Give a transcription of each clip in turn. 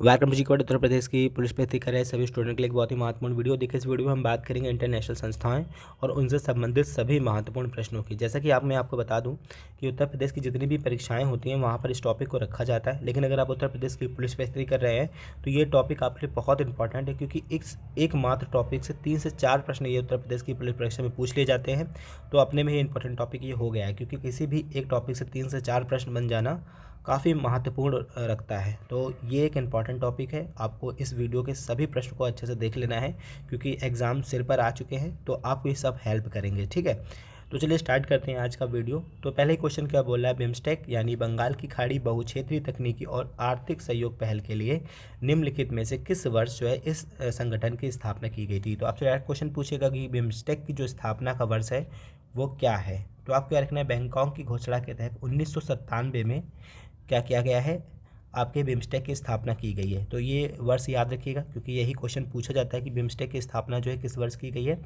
Welcome जी code Uttar Pradesh की police भर्ती कर रहे सभी स्टूडेंट के लिए एक बहुत ही महत्वपूर्ण वीडियो। देखिए इस वीडियो में हम बात करेंगे इंटरनेशनल संस्थाएं और उनसे संबंधित सभी महत्वपूर्ण प्रश्नों की। जैसा कि मैं आपको बता दूं कि उत्तर प्रदेश की जितनी भी परीक्षाएं होती हैं वहां पर इस टॉपिक को रखा जाता है, लेकिन अगर आप उत्तर प्रदेश की पुलिस भर्ती कर रहे हैं तो ये टॉपिक आपके लिए बहुत इंपॉर्टेंट है, क्योंकि एक मात्र टॉपिक से 3 से 4 प्रश्न ये उत्तर प्रदेश की पुलिस परीक्षा में पूछ लिए जाते हैं। तो अपने में ही इंपॉर्टेंट टॉपिक ये हो गया है, क्योंकि किसी भी एक टॉपिक से 3 से 4 प्रश्न बन जाना काफ़ी महत्वपूर्ण रखता है। तो ये एक इम्पॉर्टेंट टॉपिक है, आपको इस वीडियो के सभी प्रश्न को अच्छे से देख लेना है, क्योंकि एग्ज़ाम सिर पर आ चुके हैं तो आपको ये सब हेल्प करेंगे। ठीक है, तो चलिए स्टार्ट करते हैं आज का वीडियो। तो पहले क्वेश्चन क्या बोल रहा है, बिम्स्टेक यानी बंगाल की खाड़ी बहुक्षेत्रीय तकनीकी और आर्थिक सहयोग पहल के लिए निम्नलिखित में से किस वर्ष जो है इस संगठन की स्थापना की गई थी। तो आपसे डायरेक्ट क्वेश्चन पूछेगा कि बिम्स्टेक की जो स्थापना का वर्ष है वो क्या है। तो आपको याद रखना है, बैंकॉक की घोषणा के तहत 1997 में क्या किया गया है, आपके बिम्स्टेक की स्थापना की गई है। तो ये वर्ष याद रखिएगा, क्योंकि यही क्वेश्चन पूछा जाता है कि बिम्स्टेक की स्थापना जो है किस वर्ष की गई है।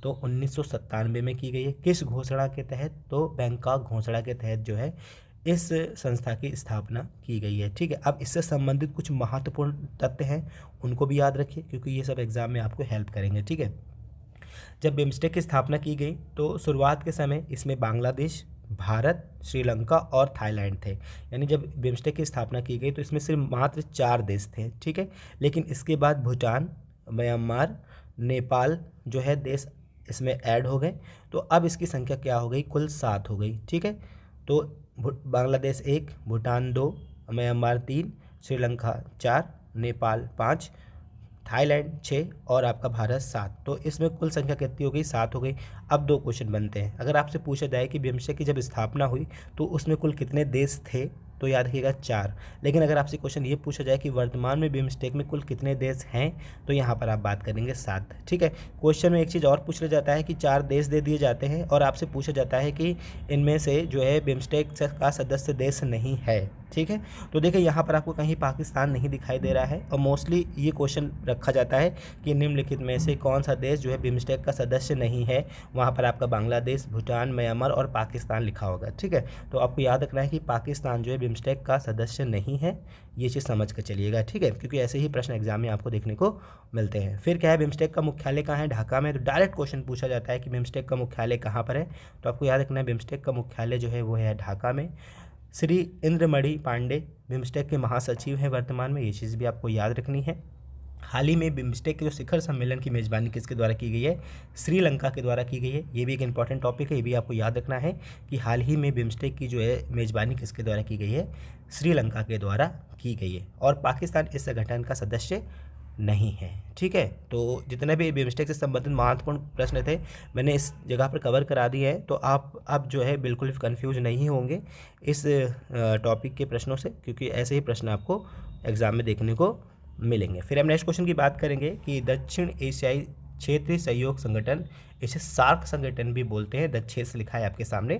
तो 1997 में की गई है। किस घोषणा के तहत, तो बैंकॉक घोषणा के तहत जो है इस संस्था की स्थापना की गई है। ठीक है, अब इससे संबंधित कुछ महत्वपूर्ण तथ्य हैं, उनको भी याद रखिए, क्योंकि ये सब एग्जाम में आपको हेल्प करेंगे। ठीक है, जब बिम्स्टेक की स्थापना की गई तो शुरुआत के समय इसमें बांग्लादेश, भारत, श्रीलंका और थाईलैंड थे। यानी जब बिम्स्टेक की स्थापना की गई तो इसमें सिर्फ मात्र 4 देश थे। ठीक है, लेकिन इसके बाद भूटान, म्यांमार, नेपाल जो है देश इसमें ऐड हो गए। तो अब इसकी संख्या क्या हो गई, कुल 7 हो गई। ठीक है, तो बांग्लादेश 1, भूटान 2, म्यांमार 3, श्रीलंका 4, नेपाल 5, थाईलैंड 6 और आपका भारत 7। तो इसमें कुल संख्या कितनी हो गई, 7 हो गई। अब 2 क्वेश्चन बनते हैं। अगर आपसे पूछा जाए कि बिम्स्टेक की जब स्थापना हुई तो उसमें कुल कितने देश थे, तो याद रखिएगा 4। लेकिन अगर आपसे क्वेश्चन ये पूछा जाए कि वर्तमान में बिम्स्टेक में कुल कितने देश हैं, तो यहाँ पर आप बात करेंगे 7। ठीक है, क्वेश्चन में एक चीज़ और पूछ लिया जाता है कि 4 देश दे दिए जाते हैं और आपसे पूछा जाता है कि इनमें से जो है बिम्स्टेक का सदस्य देश नहीं है। ठीक है, तो देखिए यहाँ पर आपको कहीं पाकिस्तान नहीं दिखाई दे रहा है, और मोस्टली ये क्वेश्चन रखा जाता है कि निम्नलिखित में से कौन सा देश जो है बिम्स्टेक का सदस्य नहीं है। वहाँ पर आपका बांग्लादेश, भूटान, म्यांमार और पाकिस्तान लिखा होगा। ठीक है, तो आपको याद रखना है कि पाकिस्तान जो है बिम्स्टेक का सदस्य नहीं है, ये चीज़ समझ कर चलिएगा। ठीक है, क्योंकि ऐसे ही प्रश्न एग्जाम में आपको देखने को मिलते हैं। फिर क्या है, बिम्स्टेक का मुख्यालय कहाँ है, ढाका में। तो डायरेक्ट क्वेश्चन पूछा जाता है कि बिम्स्टेक का मुख्यालय कहाँ पर है, तो आपको याद रखना है बिम्स्टेक का मुख्यालय जो है वो है ढाका में। श्री इंद्रमणि पांडे बिम्स्टेक के महासचिव हैं वर्तमान में, ये चीज़ भी आपको याद रखनी है। हाल ही में बिम्स्टेक के जो शिखर सम्मेलन की मेज़बानी किसके द्वारा की गई है, श्रीलंका के द्वारा की गई है। ये भी एक इंपॉर्टेंट टॉपिक है, ये भी आपको याद रखना है कि हाल ही में बिम्स्टेक की जो है मेज़बानी किसके द्वारा की गई है, श्रीलंका के द्वारा की गई है। और पाकिस्तान इस संगठन का सदस्य नहीं है। ठीक है, तो जितने भी बिम्स्टेक से संबंधित महत्वपूर्ण प्रश्न थे मैंने इस जगह पर कवर करा दिए हैं, तो आप अब जो है बिल्कुल भी कन्फ्यूज नहीं होंगे इस टॉपिक के प्रश्नों से, क्योंकि ऐसे ही प्रश्न आपको एग्ज़ाम में देखने को मिलेंगे। फिर हम नेक्स्ट क्वेश्चन की बात करेंगे कि दक्षिण एशियाई क्षेत्रीय सहयोग संगठन, इसे सार्क संगठन भी बोलते हैं, दक्षेण से लिखा है आपके सामने,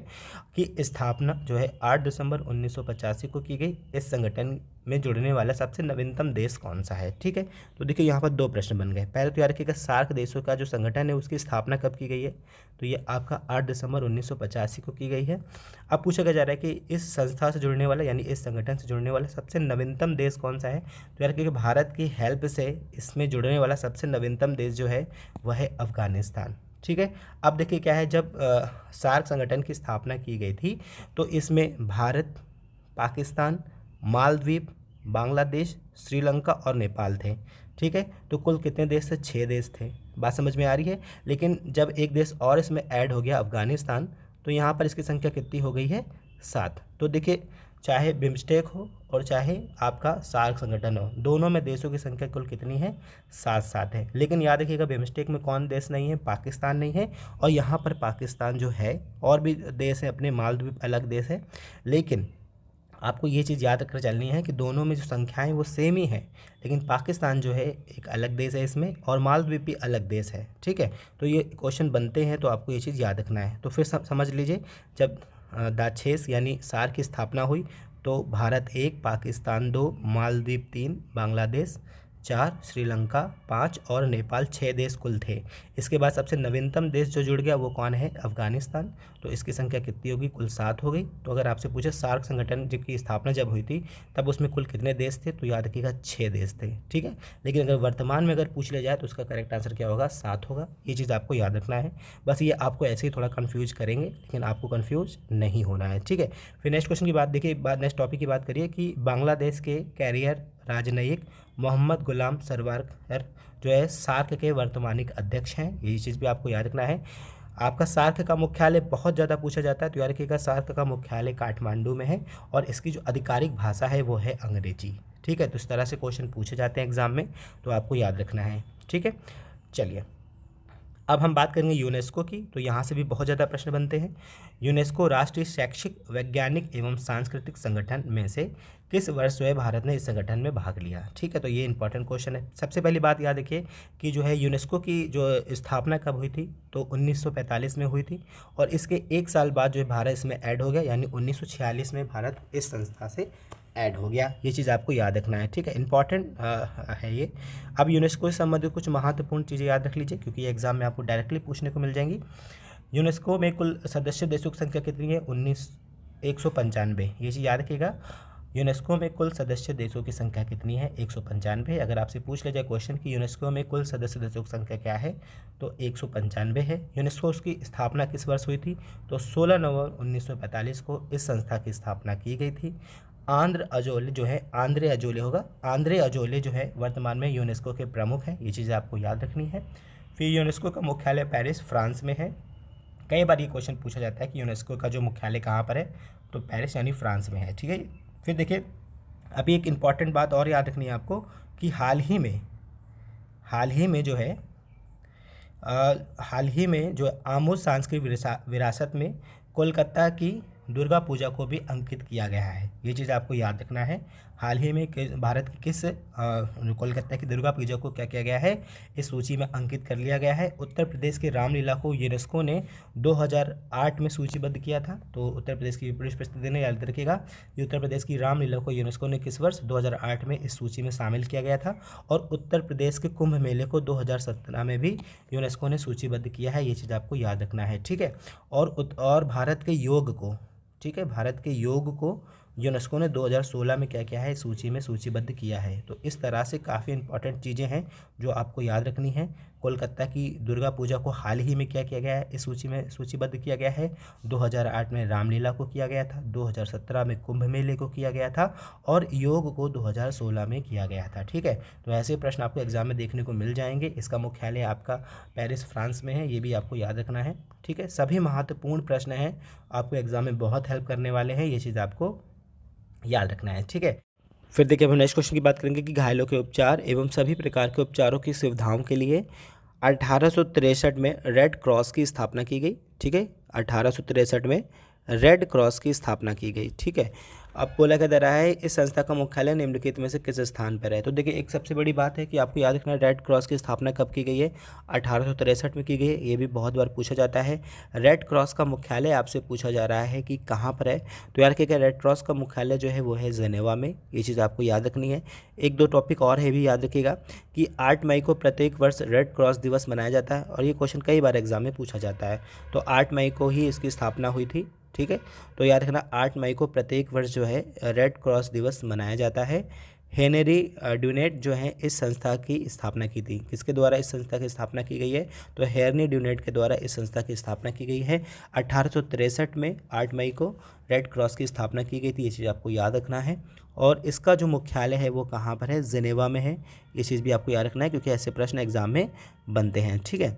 की स्थापना जो है 8 दिसंबर 1985 को की गई। इस संगठन में जुड़ने वाला सबसे नवीनतम देश कौन सा है। ठीक है, तो देखिए यहाँ पर 2 प्रश्न बन गए। पहले तो याद रखिएगा, सार्क देशों का जो संगठन है उसकी स्थापना कब की गई है, तो ये आपका 8 दिसंबर 1985 को की गई है। अब पूछा जा रहा है कि इस संस्था से जुड़ने वाला यानी इस संगठन से जुड़ने वाला सबसे नवीनतम देश कौन सा है, तो याद रखिएगा भारत की हेल्प से इसमें जुड़ने वाला सबसे नवीनतम देश जो है वह है अफगानिस्तान। ठीक है, अब देखिए क्या है, जब सार्क संगठन की स्थापना की गई थी तो इसमें भारत, पाकिस्तान, मालदीव, बांग्लादेश, श्रीलंका और नेपाल थे। ठीक है, तो कुल कितने देश थे, 6 देश थे। बात समझ में आ रही है। लेकिन जब एक देश और इसमें ऐड हो गया, अफगानिस्तान, तो यहाँ पर इसकी संख्या कितनी हो गई है, 7। तो देखिए, चाहे बिम्स्टेक हो और चाहे आपका सार्क संगठन हो, दोनों में देशों की संख्या कुल कितनी है, 7 है। लेकिन याद रखिएगा बिम्स्टेक में कौन देश नहीं है, पाकिस्तान नहीं है। और यहाँ पर पाकिस्तान जो है, और भी देश है अपने, मालदीव अलग देश है, लेकिन आपको ये चीज़ याद रखकर चलनी है कि दोनों में जो संख्याएं वो सेम ही है, लेकिन पाकिस्तान जो है एक अलग देश है इसमें, और मालदीव भी अलग देश है। ठीक है, तो ये क्वेश्चन बनते हैं, तो आपको ये चीज़ याद रखना है। तो फिर समझ लीजिए, जब दाछेस यानी सार्क की स्थापना हुई तो भारत 1, पाकिस्तान 2, मालदीव 3, बांग्लादेश 4, श्रीलंका 5 और नेपाल 6 देश कुल थे। इसके बाद सबसे नवीनतम देश जो जुड़ गया वो कौन है? अफगानिस्तान। तो इसकी संख्या कितनी होगी? कुल 7 हो गई। तो अगर आपसे पूछे सार्क संगठन की स्थापना जब हुई थी तब उसमें कुल कितने देश थे? तो याद रखिएगा 6 देश थे, ठीक है। लेकिन अगर वर्तमान में अगर पूछ लिया जाए तो उसका करेक्ट आंसर क्या होगा? 7 होगा। ये चीज़ आपको याद रखना है। बस ये आपको ऐसे ही थोड़ा कन्फ्यूज करेंगे, लेकिन आपको कन्फ्यूज नहीं होना है, ठीक है। फिर नेक्स्ट क्वेश्चन की बात देखिए, नेक्स्ट टॉपिक की बात करिए कि बांग्लादेश के कैरियर राजनयिक मोहम्मद गुलाम सरवार जो है सार्क के वर्तमानिक अध्यक्ष हैं। यही चीज़ भी आपको याद रखना है। आपका सार्क का मुख्यालय बहुत ज़्यादा पूछा जाता है, तो याद रखिएगा सार्क का मुख्यालय काठमांडू में है और इसकी जो आधिकारिक भाषा है वो है अंग्रेजी, ठीक है। तो इस तरह से क्वेश्चन पूछे जाते हैं एग्जाम में, तो आपको याद रखना है, ठीक है। चलिए अब हम बात करेंगे यूनेस्को की, तो यहाँ से भी बहुत ज़्यादा प्रश्न बनते हैं। यूनेस्को राष्ट्रीय शैक्षिक, वैज्ञानिक एवं सांस्कृतिक संगठन में से किस वर्ष जो है भारत ने इस संगठन में भाग लिया, ठीक है। तो ये इंपॉर्टेंट क्वेश्चन है। सबसे पहली बात याद रखिए कि जो है यूनेस्को की जो स्थापना कब हुई थी? तो 1945 में हुई थी और इसके 1 साल बाद जो है भारत इसमें ऐड हो गया, यानी 1946 में भारत इस संस्था से ऐड हो गया। ये चीज़ आपको याद रखना है, ठीक है। इंपॉर्टेंट है ये। अब यूनेस्को से संबंधित कुछ महत्वपूर्ण चीज़ें याद रख लीजिए, क्योंकि ये एग्जाम में आपको डायरेक्टली पूछने को मिल जाएंगी। यूनेस्को में कुल सदस्य देशों की संख्या कितनी है? 195। ये चीज़ याद रखिएगा। यूनेस्को में कुल सदस्य देशों की संख्या कितनी है? 195। अगर आपसे पूछ लिया जाए क्वेश्चन कि यूनेस्को में कुल सदस्य देशों की संख्या क्या है, तो 195 है। यूनेस्को की स्थापना किस वर्ष हुई थी? तो 16 नवंबर 1945 को इस संस्था की स्थापना की गई थी। आंद्रे अजोले जो है वर्तमान में यूनेस्को के प्रमुख हैं। ये चीज़ें आपको याद रखनी है। फिर यूनेस्को का मुख्यालय पेरिस, फ्रांस में है। कई बार ये क्वेश्चन पूछा जाता है कि यूनेस्को का जो मुख्यालय कहाँ पर है, तो पेरिस यानी फ्रांस में है, ठीक है। फिर देखिए अभी एक इम्पॉर्टेंट बात और याद रखनी है आपको कि हाल ही में जो आमूल सांस्कृतिक विरासत में कोलकाता की दुर्गा पूजा को भी अंकित किया गया है। ये चीज़ आपको याद रखना है। हाल ही में भारत की किस कोलकाता की दुर्गा पूजा को क्या किया गया है? इस सूची में अंकित कर लिया गया है। उत्तर प्रदेश के रामलीला को यूनेस्को ने 2008 में सूचीबद्ध किया था। तो उत्तर प्रदेश की पुलिस परिस्थिति ने याद रखिएगा कि उत्तर प्रदेश की रामलीला को यूनेस्को ने किस वर्ष? 2008 में इस सूची में शामिल किया गया था। और उत्तर प्रदेश के कुंभ मेले को 2017 में भी यूनेस्को ने सूचीबद्ध किया है। ये चीज़ आपको याद रखना है, ठीक है। और भारत के योग को, ठीक है, भारत के योग को यूनेस्को ने 2016 में क्या किया है? सूची में सूचीबद्ध किया है। तो इस तरह से काफ़ी इंपॉर्टेंट चीज़ें हैं जो आपको याद रखनी है। कोलकाता की दुर्गा पूजा को हाल ही में क्या किया गया है? इस सूची में सूचीबद्ध किया गया है। 2008 में रामलीला को किया गया था, 2017 में कुंभ मेले को किया गया था और योग को 2016 में किया गया था, ठीक है। तो ऐसे प्रश्न आपको एग्जाम में देखने को मिल जाएंगे। इसका मुख्यालय आपका पेरिस, फ्रांस में है, ये भी आपको याद रखना है, ठीक है। सभी महत्वपूर्ण प्रश्न हैं, आपको एग्जाम में बहुत हेल्प करने वाले हैं, ये चीज़ आपको याद रखना है, ठीक है। फिर देखिए हम नेक्स्ट क्वेश्चन की बात करेंगे कि घायलों के उपचार एवं सभी प्रकार के उपचारों की सुविधाओं के लिए 1863 में रेड क्रॉस की स्थापना की गई, ठीक है। 1863 में रेड क्रॉस की स्थापना की गई, ठीक है। अब बोला क्या जा रहा है इस संस्था का मुख्यालय निम्नलिखित में से किस स्थान पर है? तो देखिए एक सबसे बड़ी बात है कि आपको याद रखना है रेड क्रॉस की स्थापना कब की गई है? 1863 में की गई है। ये भी बहुत बार पूछा जाता है। रेड क्रॉस का मुख्यालय आपसे पूछा जा रहा है कि कहाँ पर है? तो यार क्या रेड क्रॉस का मुख्यालय जो है वो है जेनेवा में। ये चीज़ आपको याद रखनी है। एक दो टॉपिक और है भी याद रखिएगा कि 8 मई को प्रत्येक वर्ष रेड क्रॉस दिवस मनाया जाता है और ये क्वेश्चन कई बार एग्जाम में पूछा जाता है। तो 8 मई को ही इसकी स्थापना हुई थी, ठीक है। तो याद रखना 8 मई को प्रत्येक वर्ष जो है रेड क्रॉस दिवस मनाया जाता है। हेनरी ड्यूनेट जो है इस संस्था की स्थापना की थी। किसके द्वारा इस संस्था की स्थापना की गई है? तो हेनरी ड्यूनेट के द्वारा इस संस्था की स्थापना की गई है। 1863 में 8 मई को रेड क्रॉस की स्थापना की गई थी। ये चीज़ आपको याद रखना है। और इसका जो मुख्यालय है वो कहाँ पर है? जेनेवा में है। ये चीज़ भी आपको याद रखना है क्योंकि ऐसे प्रश्न एग्जाम में बनते हैं, ठीक है।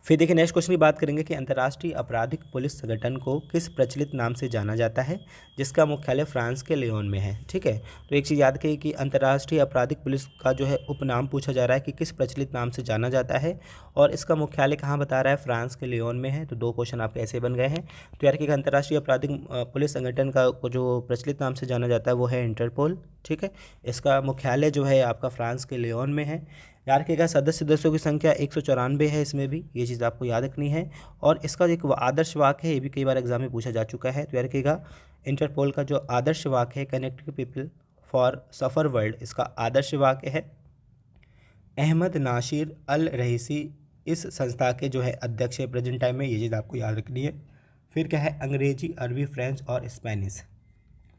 फिर देखिए नेक्स्ट क्वेश्चन की बात करेंगे कि अंतर्राष्ट्रीय आपराधिक पुलिस संगठन को किस प्रचलित नाम से जाना जाता है जिसका मुख्यालय फ्रांस के लियोन में है, ठीक है। तो एक चीज़ याद रखिए कि अंतर्राष्ट्रीय आपराधिक पुलिस का जो है उपनाम पूछा जा रहा है कि किस प्रचलित नाम से जाना जाता है और इसका मुख्यालय कहाँ बता रहा है? फ्रांस के लियोन में है। तो 2 क्वेश्चन आपके ऐसे बन गए हैं। तो यार कि अंतर्राष्ट्रीय आपराधिक पुलिस संगठन का जो प्रचलित नाम से जाना जाता है वो है इंटरपोल, ठीक है। इसका मुख्यालय जो है आपका फ्रांस के लियोन में है। याद रखिएगा सदस्य देशों की संख्या 194 है इसमें भी, ये चीज़ आपको याद रखनी है। और इसका एक आदर्श वाक्य है, ये भी कई बार एग्जाम में पूछा जा चुका है। तो याद रखिएगा इंटरपोल का जो आदर्श वाक्य है connecting people for suffer world, इसका आदर्श वाक्य है अहमद नासिर अल रईसी इस संस्था के जो है अध्यक्ष है प्रेजेंट टाइम में, ये चीज़ आपको याद रखनी है। फिर क्या है, अंग्रेजी, अरबी, फ्रेंच और स्पेनिश।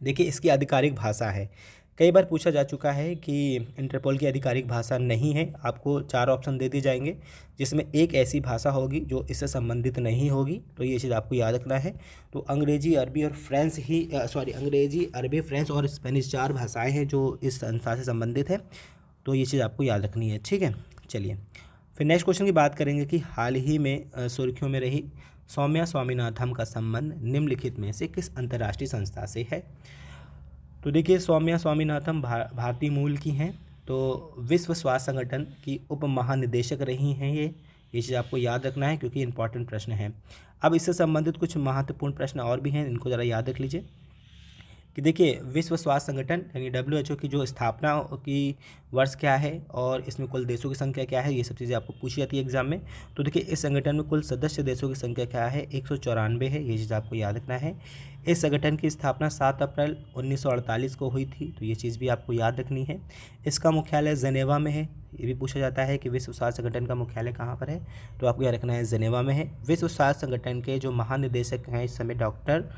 देखिए इसकी आधिकारिक भाषा है। कई बार पूछा जा चुका है कि इंटरपोल की आधिकारिक भाषा नहीं है। आपको 4 ऑप्शन दे दिए जाएंगे जिसमें एक ऐसी भाषा होगी जो इससे संबंधित नहीं होगी, तो ये चीज़ आपको याद रखना है। तो अंग्रेजी, अरबी और फ्रेंच ही अंग्रेजी, अरबी, फ्रेंच और स्पेनिश 4 भाषाएं हैं जो इस संस्था से संबंधित है, तो ये चीज़ आपको याद रखनी है। ठीक है, चलिए फिर नेक्स्ट क्वेश्चन की बात करेंगे कि हाल ही में सुर्खियों में रही सौम्या स्वामीनाथन का संबंध निम्नलिखित में से किस अंतर्राष्ट्रीय संस्था से है। तो देखिए सौम्या स्वामीनाथन भारतीय मूल की हैं, तो विश्व स्वास्थ्य संगठन की उप महानिदेशक रही हैं ये चीज़ आपको याद रखना है क्योंकि इंपॉर्टेंट प्रश्न है। अब इससे संबंधित कुछ महत्वपूर्ण प्रश्न और भी हैं, इनको ज़रा याद रख लीजिए कि देखिए विश्व स्वास्थ्य संगठन यानी WHO की जो स्थापना की वर्ष क्या है और इसमें कुल देशों की संख्या क्या है, ये सब चीज़ें आपको पूछी जाती है एग्जाम में। तो देखिए इस संगठन में कुल सदस्य देशों की संख्या क्या है, 194 है, ये चीज़ आपको याद रखना है। इस संगठन की स्थापना 7 अप्रैल 1948 को हुई थी, तो ये चीज़ भी आपको याद रखनी है। इसका मुख्यालय जेनेवा में है। ये भी पूछा जाता है कि विश्व स्वास्थ्य संगठन का मुख्यालय कहाँ पर है, तो आपको याद रखना है जेनेवा में है। विश्व स्वास्थ्य संगठन के जो महानिदेशक हैं इस समय डॉक्टर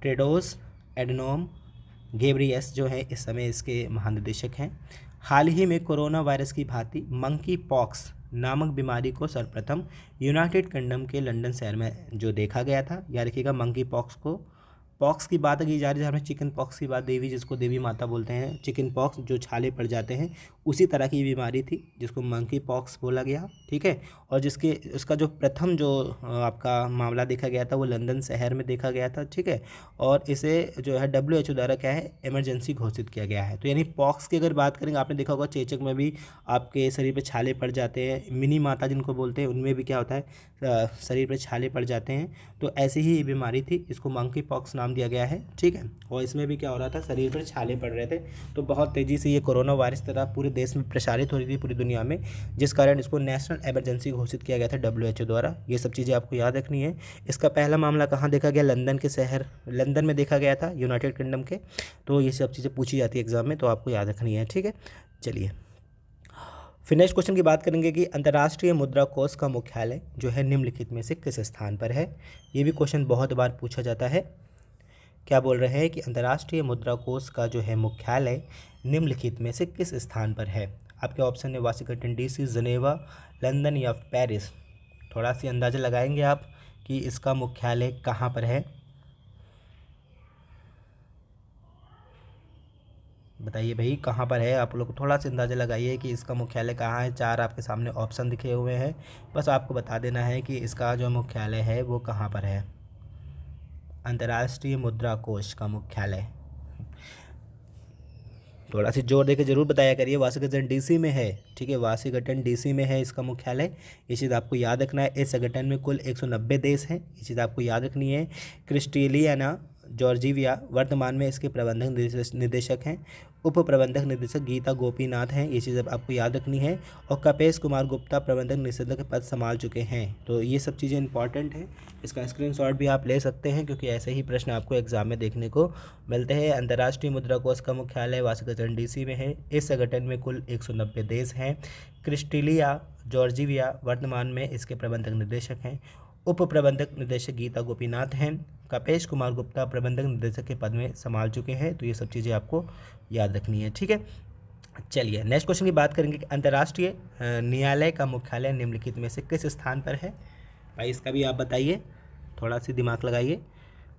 टेड्रोस एडनोम घेब्रियस जो है इस समय इसके महानिदेशक हैं। हाल ही में कोरोना वायरस की भांति मंकी पॉक्स नामक बीमारी को सर्वप्रथम यूनाइटेड किंगडम के लंदन शहर में जो देखा गया था, याद रखिएगा मंकी पॉक्स की बात की जा रही है, हमें चिकन पॉक्स की बात, देवी जिसको देवी माता बोलते हैं, चिकन पॉक्स जो छाले पड़ जाते हैं, उसी तरह की बीमारी थी जिसको मंकी पॉक्स बोला गया। ठीक है, और उसका जो प्रथम जो आपका मामला देखा गया था वो लंदन शहर में देखा गया था। ठीक है, और इसे जो है WHO द्वारा क्या है इमरजेंसी घोषित किया गया है। तो यानी पॉक्स की अगर बात करेंगे, आपने देखा होगा चेचक में भी आपके शरीर पर छाले पड़ जाते हैं, मिनी माता जिनको बोलते हैं उनमें भी क्या होता है शरीर पर छाले पड़ जाते हैं, तो ऐसी ही बीमारी थी, इसको मंकी पॉक्स नाम दिया गया है। ठीक है, और इसमें भी क्या हो रहा था, शरीर पर छाले पड़ रहे थे, तो बहुत तेज़ी से ये कोरोना वायरस तरह पूरे देश में प्रसारित हो रही थी पूरी दुनिया में, जिस कारण इसको नेशनल इमरजेंसी घोषित किया गया था WHO द्वारा। ये सब चीज़ें आपको याद रखनी है। इसका पहला मामला कहाँ देखा गया, लंदन में देखा गया था यूनाइटेड किंगडम के। तो ये सब चीज़ें पूछी जाती है एग्जाम में, तो आपको याद रखनी है। ठीक है, चलिए फिर नेक्स्ट क्वेश्चन की बात करेंगे कि अंतर्राष्ट्रीय मुद्रा कोष का मुख्यालय जो है निम्नलिखित में से किस स्थान पर है। ये भी क्वेश्चन बहुत बार पूछा जाता है। क्या बोल रहे हैं कि अंतर्राष्ट्रीय मुद्रा कोष का जो है मुख्यालय निम्नलिखित में से किस स्थान पर है। आपके ऑप्शन है वाशिंगटन DC, जनेवा, लंदन या पेरिस। थोड़ा सी अंदाज़ा लगाएंगे आप कि इसका मुख्यालय कहाँ पर है, बताइए भाई कहाँ पर है। आप लोग थोड़ा सा अंदाज़ा लगाइए कि इसका मुख्यालय कहाँ है। 4 आपके सामने ऑप्शन दिखे हुए हैं, बस आपको बता देना है कि इसका जो मुख्यालय है वो कहाँ पर है। अंतर्राष्ट्रीय मुद्रा कोष का मुख्यालय थोड़ा सी जोर देकर जरूर बताया करिए। वाशिंगटन DC में है। ठीक है, वाशिंगटन DC में है इसका मुख्यालय, ये चीज़ आपको याद रखना है। इस संगठन में कुल 190 देश हैं, ये चीज़ आपको याद रखनी है। क्रिस्टेलियाना जॉर्जिया वर्तमान में इसके प्रबंधक निदेशक हैं। उप प्रबंधक निदेशक गीता गोपीनाथ हैं, ये चीज़ आपको याद रखनी है। और कपेश कुमार गुप्ता प्रबंधक निदेशक पद संभाल चुके हैं। तो ये सब चीज़ें इंपॉर्टेंट हैं, इसका स्क्रीनशॉट भी आप ले सकते हैं क्योंकि ऐसे ही प्रश्न आपको एग्जाम में देखने को मिलते हैं। अंतर्राष्ट्रीय मुद्रा कोष का मुख्यालय वाशिंगटन DC में है। इस संगठन में कुल 190 देश हैं। क्रिस्टेलिया जॉर्जिया वर्तमान में इसके प्रबंधक निदेशक हैं। उप प्रबंधक निदेशक गीता गोपीनाथ हैं। कपेश कुमार गुप्ता प्रबंधक निदेशक के पद में संभाल चुके हैं। तो ये सब चीज़ें आपको याद रखनी है। ठीक है, चलिए नेक्स्ट क्वेश्चन की बात करेंगे कि अंतर्राष्ट्रीय न्यायालय का मुख्यालय निम्नलिखित में से किस स्थान पर है। भाई इसका भी आप बताइए, थोड़ा सी दिमाग लगाइए।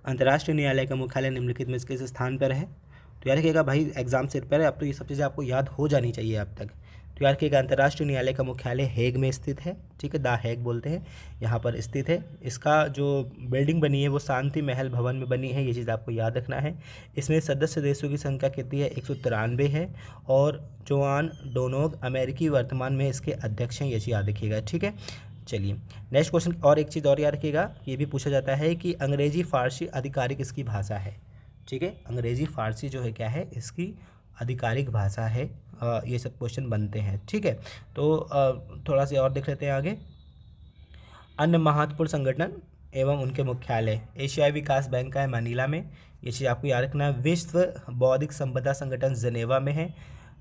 अंतर्राष्ट्रीय न्यायालय का मुख्यालय निम्नलिखित में से किस स्थान पर है। तो याद रखिएगा भाई एग्जाम सिर पर है, अब तो ये सब चीज़ें आपको याद हो जानी चाहिए अब तक। तो याद रखिएगा अंतर्राष्ट्रीय न्यायालय का मुख्यालय हेग में स्थित है। ठीक है, द हेग बोलते हैं, यहाँ पर स्थित है। इसका जो बिल्डिंग बनी है वो शांति महल भवन में बनी है, ये चीज़ आपको याद रखना है। इसमें सदस्य देशों की संख्या कितनी है, 193 है। और जोआन डोनोग अमेरिकी वर्तमान में इसके अध्यक्ष हैं, ये चीज़ याद रखिएगा। ठीक है, चलिए नेक्स्ट क्वेश्चन। और एक चीज़ और याद रखिएगा, ये भी पूछा जाता है कि अंग्रेजी फारसी आधिकारिक इसकी भाषा है। ठीक है, अंग्रेजी फारसी जो है क्या है, इसकी आधिकारिक भाषा है। ये सब क्वेश्चन बनते हैं। ठीक है, तो थोड़ा सा और देख लेते हैं आगे। अन्य महत्वपूर्ण संगठन एवं उनके मुख्यालय एशियाई विकास बैंक का है मनीला में, ये चीज़ आपको याद रखना है। विश्व बौद्धिक संपदा संगठन जनेवा में है।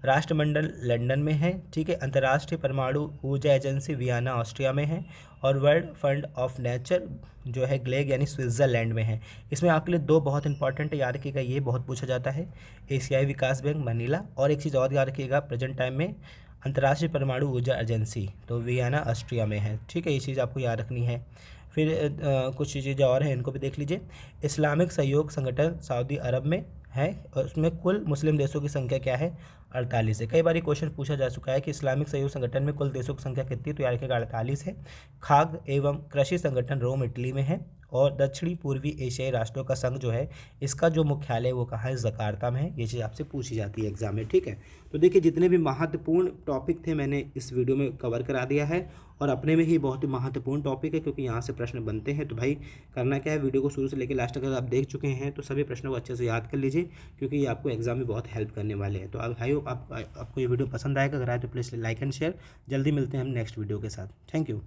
राष्ट्रमंडल लंदन में है, ठीक है। अंतर्राष्ट्रीय परमाणु ऊर्जा एजेंसी वियना ऑस्ट्रिया में है, और वर्ल्ड फंड ऑफ नेचर जो है ग्लेग यानी स्विट्ज़रलैंड में है। इसमें आपके लिए दो बहुत इंपॉर्टेंट याद रखिएगा, ये बहुत पूछा जाता है, एशियाई विकास बैंक मनीला, और एक चीज़ और याद रखिएगा प्रेजेंट टाइम में अंतर्राष्ट्रीय परमाणु ऊर्जा एजेंसी तो वियना ऑस्ट्रिया में है, ठीक है। ये चीज़ आपको याद रखनी है। फिर कुछ चीज़ें और हैं, इनको भी देख लीजिए। इस्लामिक सहयोग संगठन सऊदी अरब में है, और उसमें कुल मुस्लिम देशों की संख्या क्या है, 48 है। कई बार ये क्वेश्चन पूछा जा चुका है कि इस्लामिक सहयोग संगठन में कुल देशों की संख्या कितनी, तो याद रखिएगा 48 है। खाद्य एवं कृषि संगठन रोम इटली में है, और दक्षिणी पूर्वी एशियाई राष्ट्रों का संघ जो है इसका जो मुख्यालय वो कहाँ है, जकार्ता में है। ये चीज़ आपसे पूछी जाती है एग्जाम में, ठीक है। तो देखिए जितने भी महत्वपूर्ण टॉपिक थे मैंने इस वीडियो में कवर करा दिया है, और अपने में ही बहुत ही महत्वपूर्ण टॉपिक है क्योंकि यहाँ से प्रश्न बनते हैं। तो भाई करना क्या है, वीडियो को शुरू से लेकर लास्ट तक अगर आप देख चुके हैं तो सभी प्रश्नों को अच्छे से याद कर लीजिए, क्योंकि ये आपको एग्जाम में बहुत हेल्प करने वाले हैं। तो आई होप आपको ये वीडियो पसंद आएगा। अगर आए तो प्लीज़ लाइक एंड शेयर। जल्दी मिलते हैं हम नेक्स्ट वीडियो के साथ। Thank you.